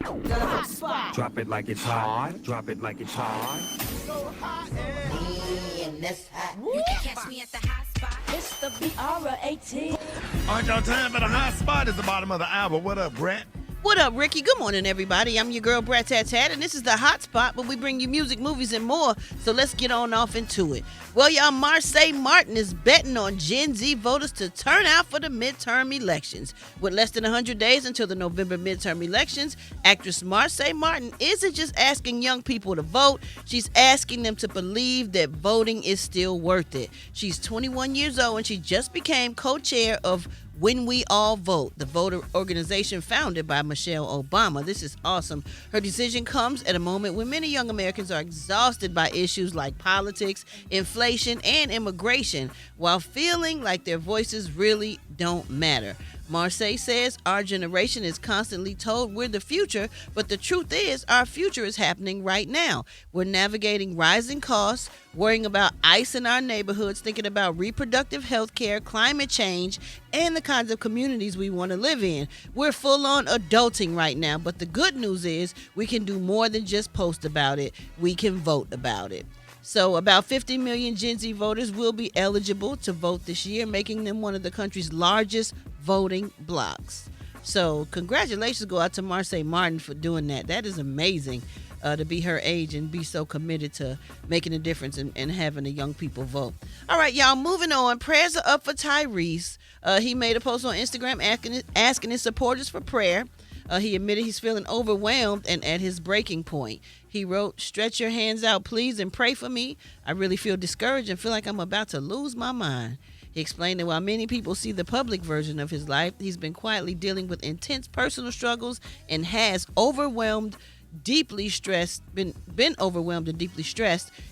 The hot spot. Drop it like it's hot. Drop it like it's hot. Me and this hot. You can catch me at the hot spot. It's the BR18. All right, y'all, time for the hot spot. It's the bottom of the hour. What up, Brett? What up, Ricky? Good morning, everybody. I'm your girl, Brat Tat Tat, and this is the Hot Spot, where we bring you music, movies, and more. So let's get on off into it. Well, y'all, Marsai Martin is betting on Gen Z voters to turn out for the midterm elections. With less than 100 days until the November midterm elections, actress Marsai Martin isn't just asking young people to vote. She's asking them to believe that voting is still worth it. She's 21 years old, and she just became co-chair of When We All Vote, the voter organization founded by Michelle Obama. This is awesome. Her decision comes at a moment when many young Americans are exhausted by issues like politics, inflation, and immigration, while feeling like their voices really don't matter. Marsai says our generation is constantly told we're the future, but the truth is our future is happening right now. We're navigating rising costs, worrying about ICE in our neighborhoods, thinking about reproductive health care, climate change, and the kinds of communities we want to live in. We're full on adulting right now, but the good news is we can do more than just post about it. We can vote about it. So about 50 million Gen Z voters will be eligible to vote this year, making them one of the country's largest voting blocs. So congratulations go out to Marsai Martin for doing that. That is amazing to be her age and be so committed to making a difference and having the young people vote. All right, y'all, moving on. Prayers are up for Tyrese. He made a post on Instagram asking his supporters for prayer. He admitted he's feeling overwhelmed and at his breaking point. He wrote, "Stretch your hands out, please, and pray for me. I really feel discouraged and feel like I'm about to lose my mind." He explained that while many people see the public version of his life, he's been quietly dealing with intense personal struggles and has been overwhelmed and deeply stressed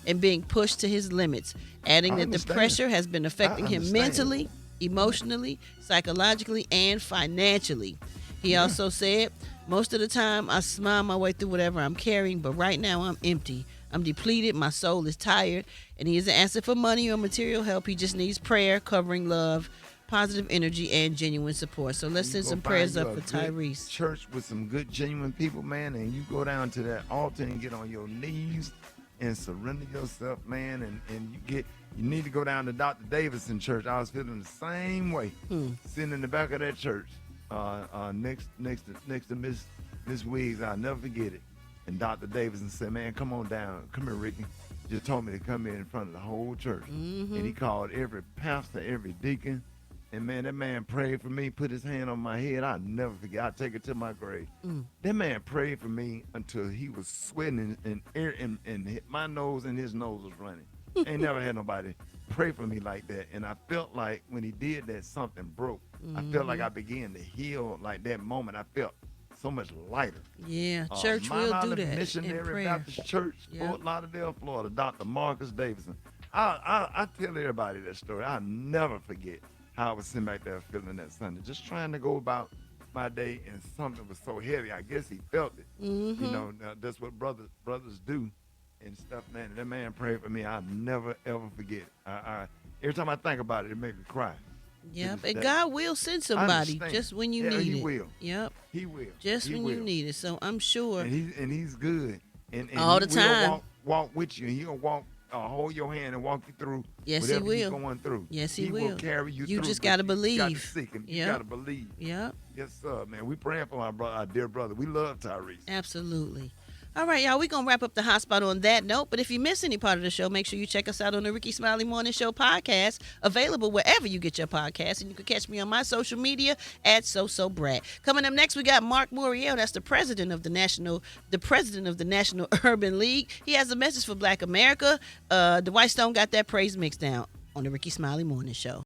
and being pushed to his limits, adding that the pressure has been affecting him mentally, emotionally, psychologically, and financially. He also said, "Most of the time, I smile my way through whatever I'm carrying, but right now I'm empty. I'm depleted, my soul is tired, and he isn't asking for money or material help. He just needs prayer, covering love, positive energy, and genuine support." So let's send some prayers up for Tyrese. Church with some good, genuine people, man, and you go down to that altar and get on your knees and surrender yourself, man, and you need to go down to Dr. Davidson Church. I was feeling the same way, sitting in the back of that church. Next to Miss Wiggs, I'll never forget it. And Dr. Davidson said, "Man, come on down. Come here, Ricky." Just told me to come in front of the whole church. And he called every pastor, every deacon. And man, that man prayed for me, put his hand on my head. I'll never forget. I'll take it to my grave. That man prayed for me until he was sweating and my nose and his nose was running. Ain't never had nobody pray for me like that. And I felt like when he did that, something broke. I felt like I began to heal like that moment. I felt so much lighter. Yeah, church will do that. Missionary Baptist Church, Fort Lauderdale, Florida, Dr. Marcus Davidson. I tell everybody that story. I'll never forget how I was sitting back there feeling that Sunday, just trying to go about my day, and something was so heavy. I guess he felt it. You know, that's what brothers do and stuff, man. And that man prayed for me. I'll never, ever forget. Every time I think about it, it makes me cry. Yep, and God will send somebody just when you need it. He will. Yep. He will. Just when you need it. So I'm sure. And he's good. And all the he time. Will walk with you. And he'll hold your hand and walk you through whatever you're going through. Yes, he will carry you through. You just got to believe. You got to seek him. You got to believe. Yep. Yes, sir, man. We praying for our dear brother. We love Tyrese. Absolutely. All right, y'all, we're going to wrap up the hot spot on that note. But if you miss any part of the show, make sure you check us out on the Rickey Smiley Morning Show podcast, available wherever you get your podcasts. And you can catch me on my social media at SoSoBrat. Coming up next, we got Mark Moriel. That's the president of the National Urban League. He has a message for Black America. Dwight Stone got that praise mixed down on the Rickey Smiley Morning Show.